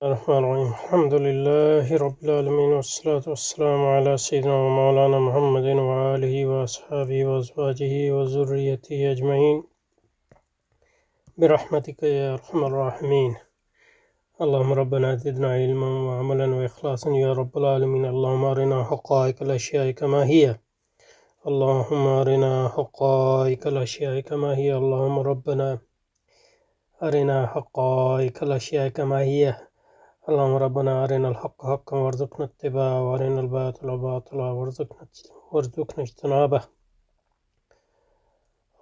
الرحمن الرحيم الحمد لله رب العالمين والصلاة والسلام على سيدنا ومولانا محمد وآله وأصحابه وأزواجه وذريته أجمعين برحمتك يا أرحم الراحمين. اللهم ربنا زدنا علما وعملا وإخلاصا يا رب العالمين. اللهم أرنا حقائق الأشياء كما هي. اللهم أرنا حقائق الأشياء كما هي. اللهم ربنا أرنا حقائق الأشياء كما هي. اللهم ربنا أرنا الحق حقا وارزقنا اتباعه وأرنا الباطل باطلا وارزقنا اجتنابه.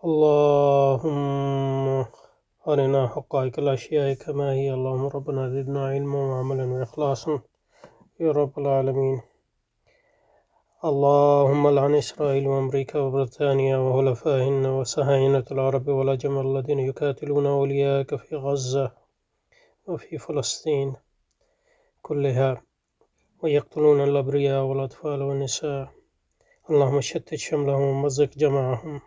اللهم أرنا حقائق الأشياء كما هي. اللهم ربنا زدنا علما وعملا وإخلاصا يا رب العالمين. اللهم لعن إسرائيل وأمريكا وبريطانيا وحلفائهن وصهاينة العرب والعجم الذين يقاتلون أولياءك في غزة وفي فلسطين كلها ويقتلون الأبرياء والأطفال والنساء. اللهم شتت شملهم ومزق جمعهم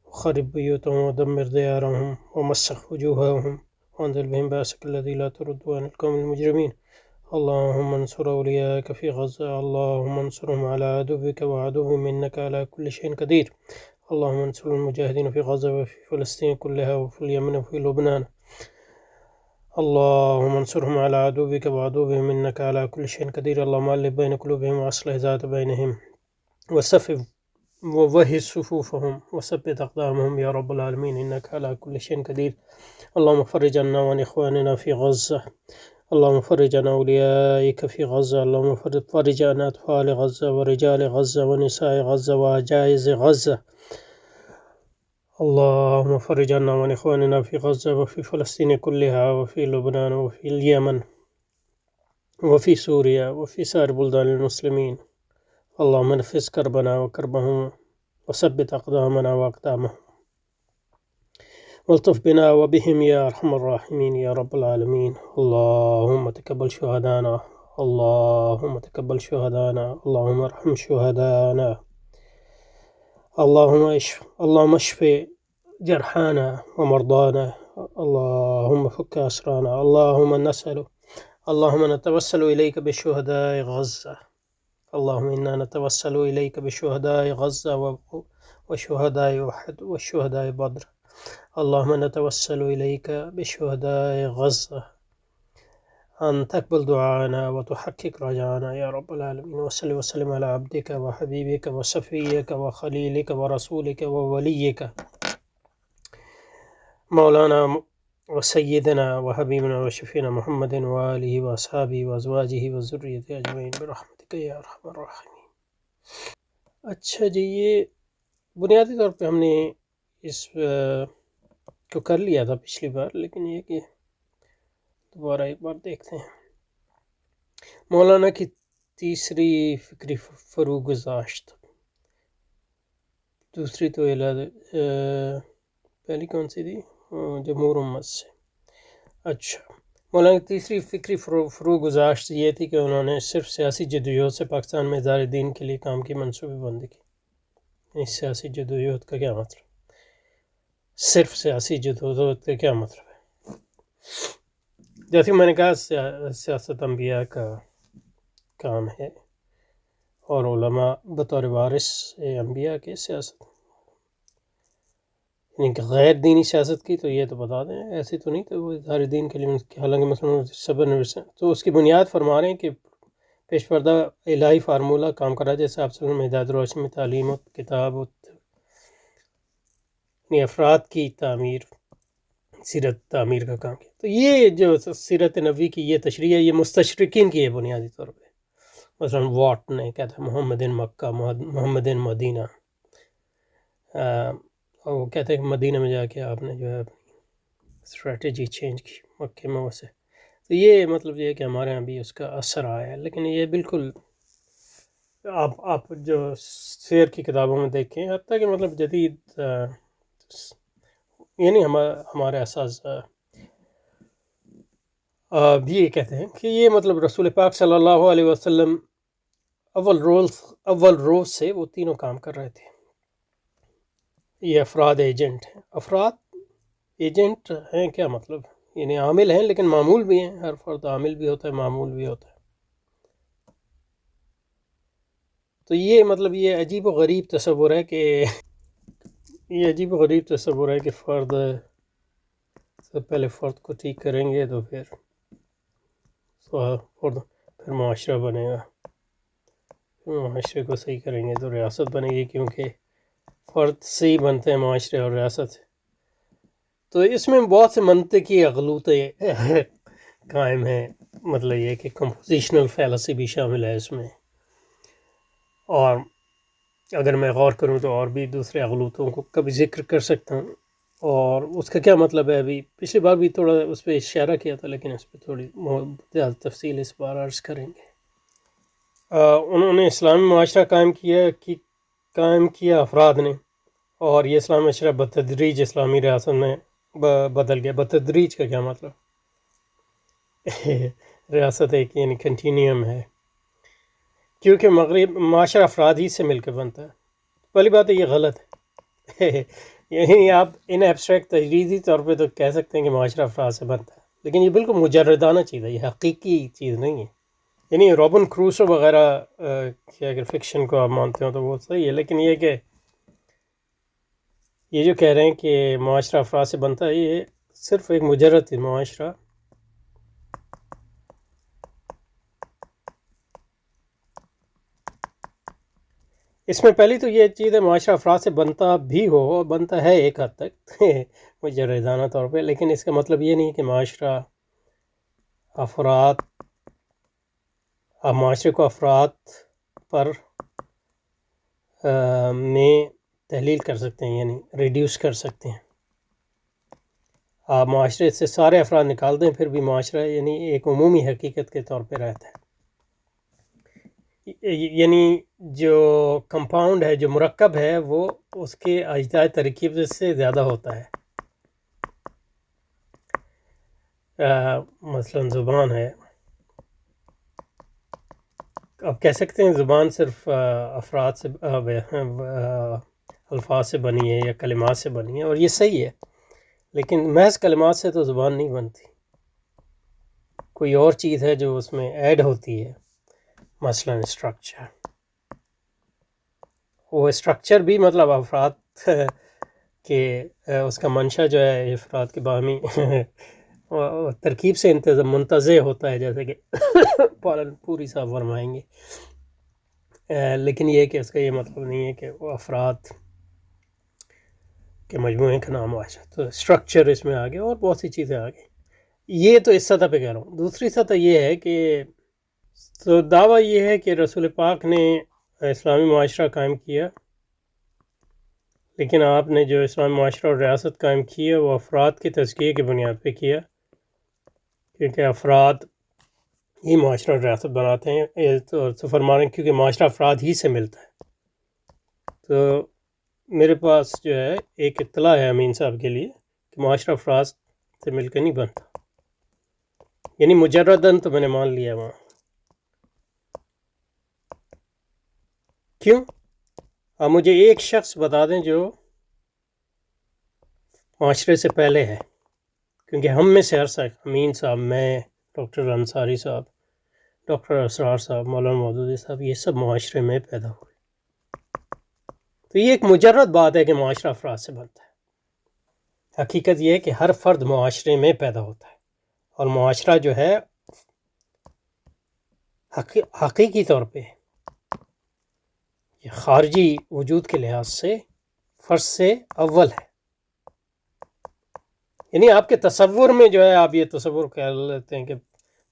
وخرب بيوتهم ودمر ديارهم ومسخ وجوههم وانزل بهم بأسك الذي لا ترد عن القوم المجرمين. اللهم انصر أولياءك في غزة. اللهم انصرهم على عدوك وعدوهم إنك على كل شيء قدير. اللهم انصر المجاهدين في غزة وفي فلسطين كلها وفي اليمن وفي لبنان. اللهم انصرهم على عدوك وعدوهم إنك على كل شيء قدير. اللهم ألف بين قلوبهم وأصلح ذات بينهم وصفف ووهج صفوفهم وثبت أقدامهم يا رب العالمين إنك على كل شيء قدير. اللهم فرج عنا وعن إخواننا في غزة. اللهم فرج عن أوليائك في غزة. اللهم فرج عن أطفال غزة ورجال غزة ونساء غزة وعجائز غزة. اللهم فرج عنا وعن إخواننا في غزة وفي فلسطين كلها وفي لبنان وفي اليمن وفي سوريا وفي سائر بلدان المسلمين. اللهم نفس كربنا وكربهم وثبت أقدامنا وأقدامهم والطف بنا وبهم يا أرحم الراحمين يا رب العالمين. اللهم تقبل شهدانا. اللهم تقبل شهدانا. اللهم ارحم شهدانا. اللهم اشف جرحانا ومرضانا. اللهم فك أسرانا. اللهم نتوسل إليك بشهداء غزة. اللهم إنا نتوسل إليك بشهداء غزة وشهداء أحد وشهداء بدر. اللهم نتوسل إليك بشهداء غزة أن تقبل دعانا وتحقق رجانا يا رب العالمين. وصل وسلم على عبدك وحبيبك وصفيك وخليلك ورسولك ووليك مولانا وسيدنا وحبيبنا وشفينا محمد وآله وأصحابه وأزواجه وذريته أجمعين برحمتك يا أرحم الراحمين. اچھا جی، یہ بنیادی طور پہ ہم نے اس کو کر لیا تھا پچھلی بار، لیکن یہ کہ دوبارہ ایک بار دیکھتے ہیں. مولانا کی تیسری فکری فروگزاشت. دوسری تو پہلی کون سی تھی؟ جمہور امت سے. اچھا، مولانا کی تیسری فکری فروگزاشت یہ تھی کہ انہوں نے صرف سیاسی جدوجہد سے پاکستان میں اظہار دین کے لیے کام کی منصوبہ بندی کی. اس سیاسی جدوجہد کا کیا مطلب؟ صرف سیاسی جدوجہد کا کیا مطلب ہے؟ جیسے میں نے کہا، سیاست انبیاء کا کام ہے اور علماء بطور وارث انبیاء کے سیاست، یعنی کہ غیر دینی سیاست کی تو یہ تو بتا دیں، ایسی تو نہیں. تو وہ اظہار دین کے لیے حالانکہ مثلاً صبر تو اس کی بنیاد فرما رہے ہیں کہ پیش پردہ الہی فارمولہ کام کر رہا ہے، جیسے آپ صلی اللہ علیہ وسلم ہدایت روشنی تعلیم و کتاب یعنی افراد کی تعمیر، سیرت تعمیر کا کام کیا. تو یہ جو سیرت نبوی کی یہ تشریح ہے، یہ مستشرقین کی ہے بنیادی طور پہ. مثلاً واٹ نے کہتا ہے محمد مکہ، محمد مدینہ، اور وہ کہتے ہیں کہ مدینہ میں جا کے آپ نے جو ہے اسٹریٹجی چینج کی مکہ میں سے. تو یہ مطلب یہ ہے کہ ہمارے یہاں بھی اس کا اثر آیا ہے، لیکن یہ بالکل آپ جو سیر کی کتابوں میں دیکھیں، حتیٰ کہ مطلب جدید یعنی ہمارے اساتذہ بھی یہ کہتے ہیں کہ یہ مطلب رسول پاک صلی اللہ علیہ وسلم اول روز سے وہ تینوں کام کر رہے تھے. یہ افراد ایجنٹ ہیں. افراد ایجنٹ ہیں کیا مطلب؟ یعنی عامل ہیں لیکن معمول بھی ہیں، ہر فرد عامل بھی ہوتا ہے معمول بھی ہوتا ہے. تو یہ مطلب یہ عجیب و غریب تصور ہے کہ یہ عجیب و غریب تصور ہے کہ فرد سے پہلے فرد کو ٹھیک کریں گے تو پھر معاشرہ بنے گا، معاشرے کو صحیح کریں گے تو ریاست بنے گی، کیونکہ فرد سے ہی بنتے ہیں معاشرے اور ریاست. تو اس میں بہت سے منطقی اغلوطے قائم ہیں. مطلب یہ کہ کمپوزیشنل فیلسی بھی شامل ہے اس میں، اور اگر میں غور کروں تو اور بھی دوسرے اغلوطوں کو کبھی ذکر کر سکتا ہوں. اور اس کا کیا مطلب ہے، ابھی پچھلی بار بھی تھوڑا اس پہ اشارہ کیا تھا، لیکن اس پہ تھوڑی زیادہ تفصیل اس بار عرض کریں گے. انہوں نے اسلامی معاشرہ قائم کیا افراد نے، اور یہ اسلامی معاشرہ بتدریج اسلامی ریاست میں بدل گیا. بتدریج کا کیا مطلب؟ ریاست ایک یعنی کنٹینیوم ہے، کیونکہ مغرب معاشرہ افراد ہی سے مل کے بنتا ہے. پہلی بات ہے یہ غلط ہے. یہی آپ ان ایبسٹریکٹ تجریدی طور پہ تو کہہ سکتے ہیں کہ معاشرہ افراد سے بنتا ہے، لیکن یہ بالکل مجردانہ چیز ہے، یہ حقیقی چیز نہیں ہے. یعنی رابن کروسو وغیرہ کہ اگر فکشن کو آپ مانتے ہو تو وہ صحیح ہے، لیکن یہ کہ یہ جو کہہ رہے ہیں کہ معاشرہ افراد سے بنتا ہے، یہ صرف ایک مجرد معاشرہ اس میں پہلی تو یہ چیز ہے معاشرہ افراد سے بنتا بھی ہو، بنتا ہے ایک حد تک مجردانہ طور پہ، لیکن اس کا مطلب یہ نہیں کہ معاشرے کو افراد پر میں تحلیل کر سکتے ہیں، یعنی ریڈیوس کر سکتے ہیں. آپ معاشرے سے سارے افراد نکال دیں پھر بھی معاشرہ یعنی ایک عمومی حقیقت کے طور پہ رہتا ہے. یعنی جو کمپاؤنڈ ہے، جو مرکب ہے، وہ اس کے اجزاء ترکیب سے زیادہ ہوتا ہے. مثلا زبان ہے، آپ کہہ سکتے ہیں زبان صرف افراد سے الفاظ سے بنی ہے یا کلمات سے بنی ہے، اور یہ صحیح ہے، لیکن محض کلمات سے تو زبان نہیں بنتی. کوئی اور چیز ہے جو اس میں ایڈ ہوتی ہے، مثلا اسٹرکچر. وہ اسٹرکچر بھی مطلب افراد کہ اس کا منشا جو ہے افراد کے باہمی ترکیب سے منتزع ہوتا ہے، جیسے کہ پالن پوری صاحب فرمائیں گے. لیکن یہ کہ اس کا یہ مطلب نہیں ہے کہ وہ افراد کے مجموعے کا نام آ جائے. تو اسٹرکچر اس میں آگے اور بہت سی چیزیں آگے. یہ تو اس سطح پہ کہہ رہا ہوں. دوسری سطح یہ ہے کہ تو دعویٰ یہ ہے کہ رسول پاک نے اسلامی معاشرہ قائم کیا، لیکن آپ نے جو اسلامی معاشرہ اور ریاست قائم کی ہے وہ افراد کے تزکیے کی بنیاد پہ کیا، کیونکہ افراد ہی معاشرہ اور ریاست بناتے ہیں. تو فرمانے کیونکہ معاشرہ افراد ہی سے ملتا ہے. تو میرے پاس جو ہے ایک اطلاع ہے امین صاحب کے لیے کہ معاشرہ افراد سے مل کے نہیں بنتا، یعنی مجرداً تو میں نے مان لیا وہاں. کیوں؟ آپ مجھے ایک شخص بتا دیں جو معاشرے سے پہلے ہے، کیونکہ ہم میں سے ہر شخص، امین صاحب، میں، ڈاکٹر انصاری صاحب، ڈاکٹر اسرار صاحب، مولانا مودودی صاحب، یہ سب معاشرے میں پیدا ہوئے. تو یہ ایک مجرد بات ہے کہ معاشرہ افراد سے بنتا ہے. حقیقت یہ ہے کہ ہر فرد معاشرے میں پیدا ہوتا ہے، اور معاشرہ جو ہے حقیقی طور پہ یہ خارجی وجود کے لحاظ سے فرد سے اول ہے. یعنی آپ کے تصور میں جو ہے آپ یہ تصور کر لیتے ہیں کہ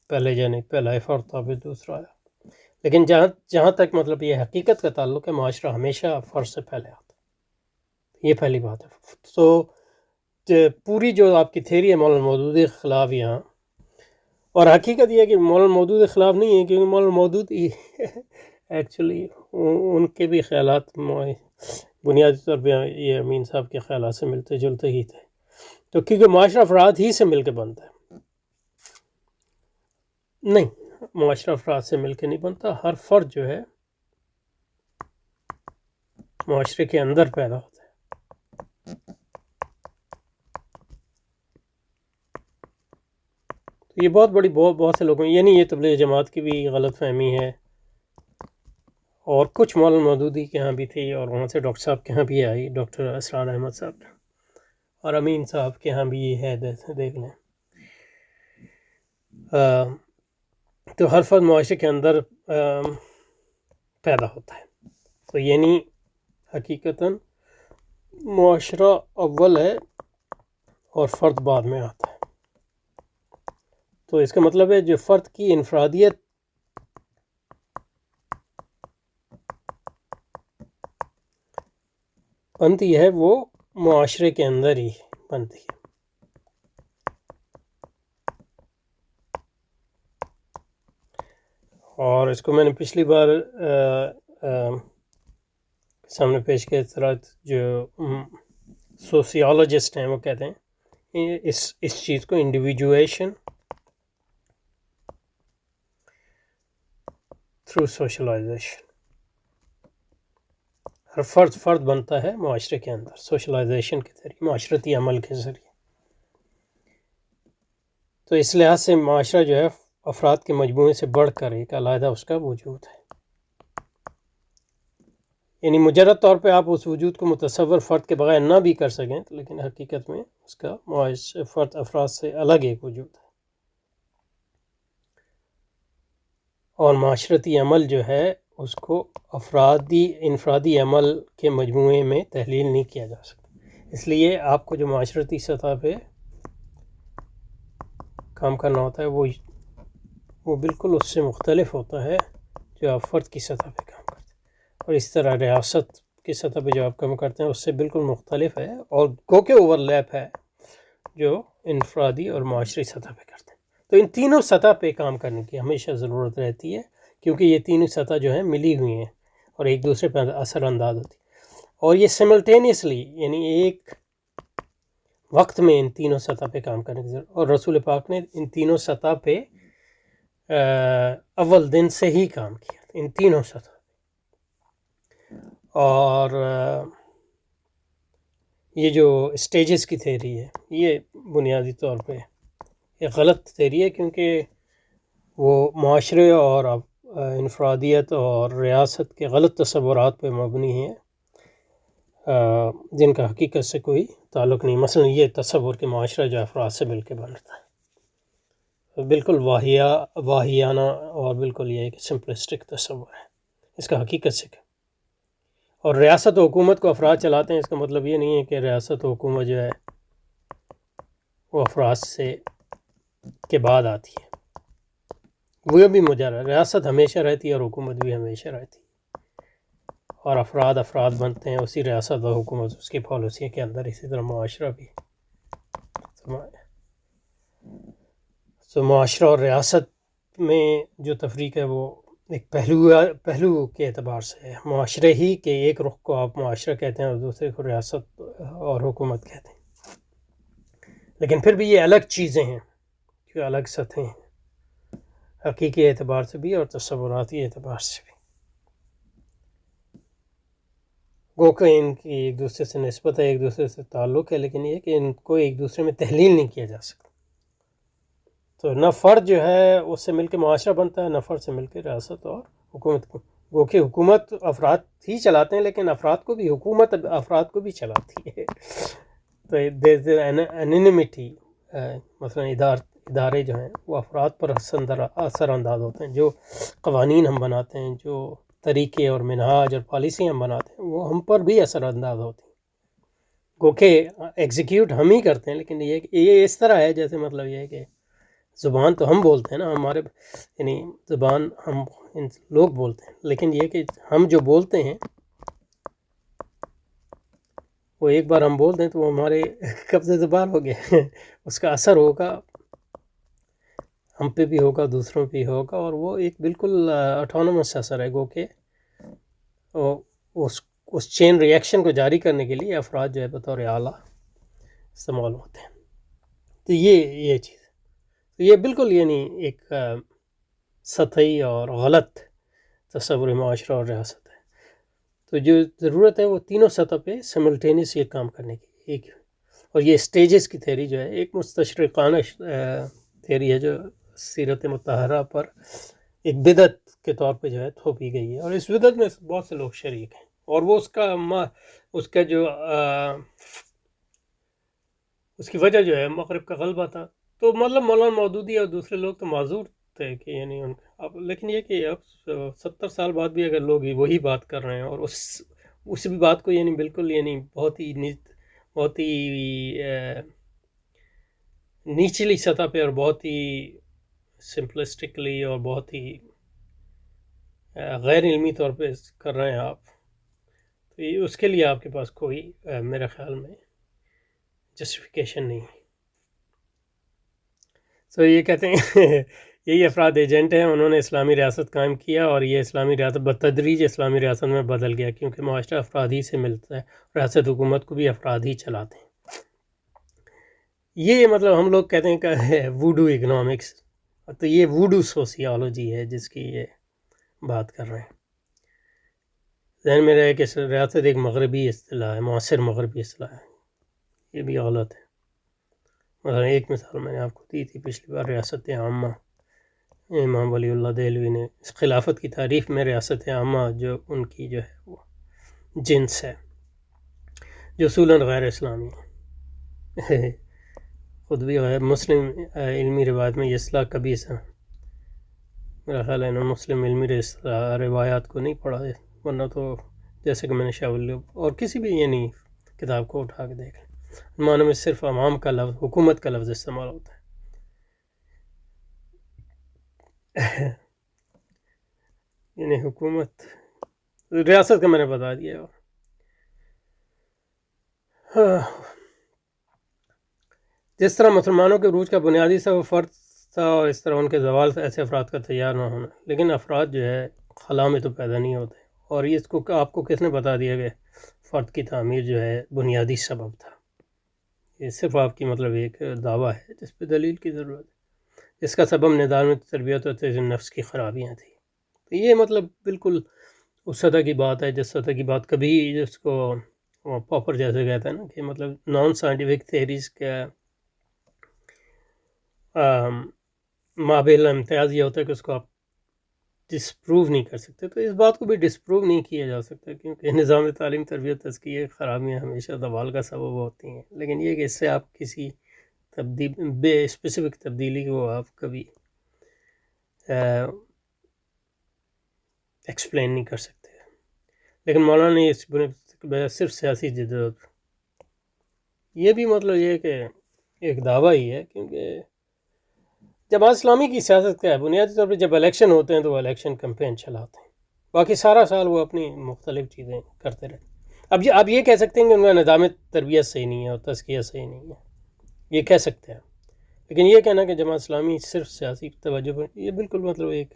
پہلے یعنی پہلا فرد تھا پھر دوسرا آیا، لیکن جہاں تک مطلب یہ حقیقت کا تعلق ہے، معاشرہ ہمیشہ فرد سے پہلے آتا ہے. یہ پہلی بات ہے. تو پوری جو آپ کی تھیری ہے مولانا مودودی کے خلاف یہاں، اور حقیقت یہ ہے کہ مولانا مودودی کے خلاف نہیں ہے، کیونکہ مولانا مودودی ایکچولی ان کے بھی خیالات بنیادی طور پہ یہ امین صاحب کے خیالات سے ملتے جلتے ہی تھے. تو کیونکہ معاشرہ افراد ہی سے مل کے بنتا ہے. نہیں، معاشرہ افراد سے مل کے نہیں بنتا. ہر فرد جو ہے معاشرے کے اندر پیدا ہوتا ہے. یہ بہت سے لوگوں، یعنی یہ تبلیغ جماعت کی بھی غلط فہمی ہے، اور کچھ مولانا مودودی کے ہاں بھی تھی، اور وہاں سے ڈاکٹر صاحب کے ہاں بھی آئی، ڈاکٹر اسرار احمد صاحب اور امین صاحب کے ہاں بھی یہ ہے، دیکھ لیں۔ تو ہر فرد معاشرے کے اندر پیدا ہوتا ہے، تو یعنی حقیقتاً معاشرہ اول ہے اور فرد بعد میں آتا ہے۔ تو اس کا مطلب ہے جو فرد کی انفرادیت بنتی ہے وہ معاشرے کے اندر ہی بنتی ہے۔ اور اس کو میں نے پچھلی بار سامنے پیش کیا، طرح جو سوسیالوجسٹ ہیں وہ کہتے ہیں اس چیز کو انڈیویجویشن تھرو سوشلائزیشن۔ ہر فرد بنتا ہے معاشرے کے اندر سوشلائزیشن کے ذریعے، معاشرتی عمل کے ذریعے۔ تو اس لحاظ سے معاشرہ جو ہے افراد کے مجموعے سے بڑھ کر ایک علیحدہ اس کا وجود ہے، یعنی مجرد طور پہ آپ اس وجود کو متصور فرد کے بغیر نہ بھی کر سکیں، لیکن حقیقت میں اس کا فرد افراد سے الگ ایک وجود ہے۔ اور معاشرتی عمل جو ہے اس کو انفرادی عمل کے مجموعے میں تحلیل نہیں کیا جا سکتا، اس لیے آپ کو جو معاشرتی سطح پہ کام کرنا ہوتا ہے وہ بالکل اس سے مختلف ہوتا ہے جو آپ فرد کی سطح پہ کام کرتے ہیں، اور اس طرح ریاست کی سطح پہ جو آپ کام کرتے ہیں اس سے بالکل مختلف ہے، اور گو کے اوور لیپ ہے جو انفرادی اور معاشرتی سطح پہ کرتے ہیں۔ تو ان تینوں سطح پہ کام کرنے کی ہمیشہ ضرورت رہتی ہے، کیونکہ یہ تینوں سطح جو ہیں ملی ہوئی ہیں اور ایک دوسرے پہ اثر انداز ہوتی ہے، اور یہ سملٹینیسلی یعنی ایک وقت میں ان تینوں سطح پہ کام کرنے کی ضرورت، اور رسول پاک نے ان تینوں سطح پہ اول دن سے ہی کام کیا، ان تینوں سطح۔ اور یہ جو اسٹیجز کی تھیوری ہے یہ بنیادی طور پہ ایک غلط تھیوری ہے، کیونکہ وہ معاشرے اور انفرادیت اور ریاست کے غلط تصورات پہ مبنی ہیں، جن کا حقیقت سے کوئی تعلق نہیں۔ مثلا یہ تصور کہ معاشرہ جو افراد سے مل کے بنتا ہے، بالکل واہیانہ اور بالکل یہ ایک سمپلسٹک تصور ہے، اس کا حقیقت سے کیا۔ اور ریاست و حکومت کو افراد چلاتے ہیں، اس کا مطلب یہ نہیں ہے کہ ریاست و حکومت جو ہے وہ افراد سے کے بعد آتی ہے، وہ بھی مجرد ریاست ہمیشہ رہتی ہے اور حکومت بھی ہمیشہ رہتی ہے، اور افراد بنتے ہیں اسی ریاست و حکومت اس کی پالیسی کے اندر، اسی طرح معاشرہ بھی۔ تو معاشرہ اور ریاست میں جو تفریق ہے وہ ایک پہلو کے اعتبار سے ہے، معاشرے ہی کے ایک رخ کو آپ معاشرہ کہتے ہیں اور دوسرے کو ریاست اور حکومت کہتے ہیں، لیکن پھر بھی یہ الگ چیزیں ہیں، جو الگ سطحیں ہیں، حقیقی اعتبار سے بھی اور تصوراتی اعتبار سے بھی۔ گو کہ ان کی ایک دوسرے سے نسبت ہے، ایک دوسرے سے تعلق ہے، لیکن یہ کہ ان کو ایک دوسرے میں تحلیل نہیں کیا جا سکتا۔ تو نہ فرد جو ہے اس سے مل کے معاشرہ بنتا ہے، نہ فرد سے مل کے ریاست اور حکومت کو، گو کہ حکومت افراد ہی چلاتے ہیں، لیکن حکومت افراد کو بھی چلاتی ہے۔ تو انانیمٹی، مثلا ادارے جو ہیں وہ افراد پر اثر انداز ہوتے ہیں، جو قوانین ہم بناتے ہیں، جو طریقے اور منہاج اور پالیسی ہم بناتے ہیں وہ ہم پر بھی اثر انداز ہوتی ہیں، گو کہ ایگزیکیوٹ ہم ہی کرتے ہیں، لیکن یہ اس طرح ہے جیسے مطلب یہ ہے کہ زبان تو ہم بولتے ہیں نا، ہمارے یعنی زبان ہم لوگ بولتے ہیں، لیکن یہ کہ ہم جو بولتے ہیں وہ ایک بار ہم بول دیں تو وہ ہمارے قبضے زبان ہو گیا، اس کا اثر ہوگا ہم پہ بھی ہوگا، دوسروں پہ ہوگا، اور وہ ایک بالکل آٹونومس اثر ہے، گو کہ اس چین ری ایکشن کو جاری کرنے کے لیے افراد جو ہے بطور اعلیٰ استعمال ہوتے ہیں۔ تو یہ چیز، تو یہ بالکل یعنی ایک سطحی اور غلط تصور معاشرہ اور ریاست ہے۔ تو جو ضرورت ہے وہ تینوں سطح پہ سملٹینیس یہ کام کرنے کی، اور یہ اسٹیجز کی تھیوری جو ہے ایک مستشرقانہ تھیوری ہے جو سیرت مطہرہ پر ایک بدعت کے طور پہ جو ہے تھوپی گئی ہے، اور اس بدعت میں بہت سے لوگ شریک ہیں، اور وہ اس کا جو اس کی وجہ جو ہے مغرب کا غلبہ تھا. تو مطلب مولانا مودودی اور دوسرے لوگ تو معذور تھے کہ یعنی ان اب، لیکن یہ کہ اب 70 سال بعد بھی اگر لوگ وہی بات کر رہے ہیں، اور اس بھی بات کو یعنی بالکل یعنی بہت ہی نیچلی سطح پہ اور بہت ہی سمپلسٹکلی اور بہت ہی غیر علمی طور پہ کر رہے ہیں آپ، تو اس کے لیے آپ کے پاس کوئی میرے خیال میں جسٹیفیکیشن نہیں. سو یہ کہتے ہیں یہی افراد ایجنٹ ہیں، انہوں نے اسلامی ریاست قائم کیا، اور یہ اسلامی ریاست بتدریج اسلامی ریاست میں بدل گیا، کیونکہ معاشرہ افراد ہی سے ملتا ہے، ریاست حکومت کو بھی افراد ہی چلاتے ہیں. یہ مطلب ہم لوگ کہتے ہیں کہ ووڈو اکنامکس، تو یہ ووڈو سوسیالوجی ہے جس کی یہ بات کر رہے ہیں. ذہن میں رہے کہ ریاست ایک مغربی اصطلاح ہے، معاصر مغربی اصطلاح ہے، یہ بھی غلط ہے. مثلا ایک مثال میں نے آپ کو دی تھی پچھلی بار، ریاست عامہ. امام ولی اللہ دہلوی نے اس خلافت کی تعریف میں ریاست عامہ جو ان کی جو ہے وہ جنس ہے، جو اصولاً غیر اسلامی ہے. خود بھی غیر مسلم علمی روایت میں یہ اصطلاح کبھی میرا خیال ہے انہوں نے مسلم علمی روایات کو نہیں پڑھا ہے، ورنہ تو جیسے کہ میں نے شاہ ولی اور کسی بھی یعنی کتاب کو اٹھا کے دیکھ لیں، معنی میں صرف عوام کا لفظ، حکومت کا لفظ استعمال ہوتا ہے. یعنی حکومت، ریاست کا میں نے بتا دیا. جس طرح مسلمانوں کے عروج کا بنیادی سبب فرد تھا، اور اس طرح ان کے زوال سے ایسے افراد کا تیار نہ ہونا. لیکن افراد جو ہے خلا میں تو پیدا نہیں ہوتے، اور اس کو آپ کو کس نے بتا دیا کہ فرد کی تعمیر جو ہے بنیادی سبب تھا؟ یہ صرف آپ کی مطلب ایک دعویٰ ہے جس پہ دلیل کی ضرورت ہے. اس کا سبب نظام تربیت اور تہذیب نفس کی خرابیاں تھیں. تو یہ مطلب بالکل اس سطح کی بات ہے جس سطح کی بات کبھی جس کو پاپر جیسے کہتا ہے نا کہ مطلب نان سائنٹیفک تھیریز کا مابعد امتیاز یہ ہوتا ہے کہ اس کو آپ ڈسپروو نہیں کر سکتے. تو اس بات کو بھی ڈسپروو نہیں کیا جا سکتا، کیونکہ نظام تعلیم تربیت تزکیہ خرابیاں ہمیشہ زوال کا سبب ہوتی ہیں. لیکن یہ کہ اس سے آپ کسی بے اسپیسیفک تبدیلی کو آپ کبھی ایکسپلین نہیں کر سکتے. لیکن مولانا نے اس صرف سیاسی جدت، یہ بھی مطلب یہ کہ ایک دعویٰ ہی ہے، کیونکہ جماعت اسلامی کی سیاست کیا ہے؟ بنیادی طور پہ جب الیکشن ہوتے ہیں تو وہ الیکشن کمپین چلاتے ہیں، باقی سارا سال وہ اپنی مختلف چیزیں کرتے رہتے ہیں. اب یہ کہہ سکتے ہیں کہ ان کا نظام تربیت صحیح نہیں ہے اور تزکیہ صحیح نہیں ہے، یہ کہہ سکتے ہیں. لیکن یہ کہنا کہ جماعت اسلامی صرف سیاسی توجہ پر، یہ بالکل مطلب ایک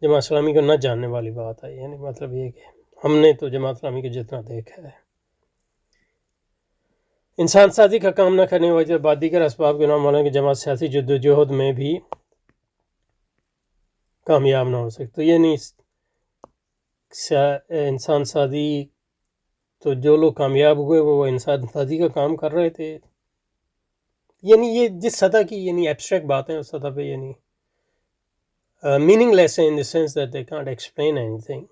جماعت اسلامی کو نہ جاننے والی بات ہے. یعنی مطلب یہ کہ ہم نے تو جماعت اسلامی کو جتنا دیکھا ہے، انسان سازی کا کام نہ کرنے کی وجہ بعد دیگر اسباب کے نام مولانا کی جماعت سیاسی جدوجہد میں بھی کامیاب نہ ہو سکتی. تو یہ نہیں انسان سازی، تو جو لوگ کامیاب ہوئے وہ انسان سازی کا کام کر رہے تھے. یعنی یہ جس سطح کی یعنی ایبسٹریکٹ باتیں اس سطح پہ یعنی meaningless in the sense that they can't explain anything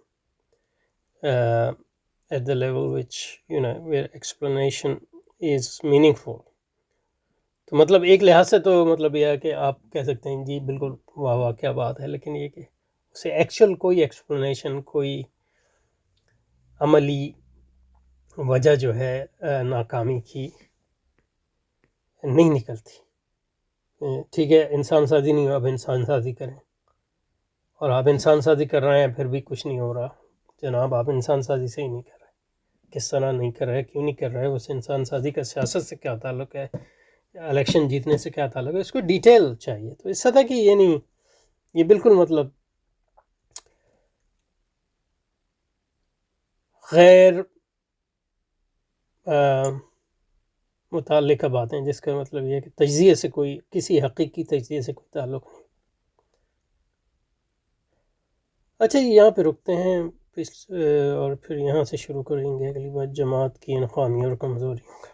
at the level which where explanation is meaningful. تو مطلب ایک لحاظ سے تو مطلب یہ ہے کہ آپ کہہ سکتے ہیں جی بالکل واہ واہ کیا بات ہے، لیکن یہ کہ اسے ایکچوئل کوئی ایکسپلینیشن، کوئی عملی وجہ جو ہے ناکامی کی نہیں نکلتی. ٹھیک ہے انسان سازی نہیں ہو، اب انسان سازی کریں، اور آپ انسان سازی کر رہے ہیں پھر بھی کچھ نہیں ہو رہا. جناب آپ انسان سازی سے ہی نہیں کر رہے، کس طرح نہیں کر رہے، کیوں نہیں کر رہے، اس انسان سازی کا سیاست سے کیا تعلق ہے، الیکشن جیتنے سے کیا تعلق ہے، اس کو ڈیٹیل چاہیے. تو اس سطح کی یعنی یہ بالکل مطلب غیر متعلقہ باتیں جس کا مطلب یہ ہے کہ تجزیے سے کوئی، کسی حقیقی تجزیے سے کوئی تعلق نہیں. اچھا یہاں پہ رکتے ہیں اور پھر یہاں سے شروع کریں گے اگلی بار جماعت کی ان خامیوں اور کمزوریوں کا.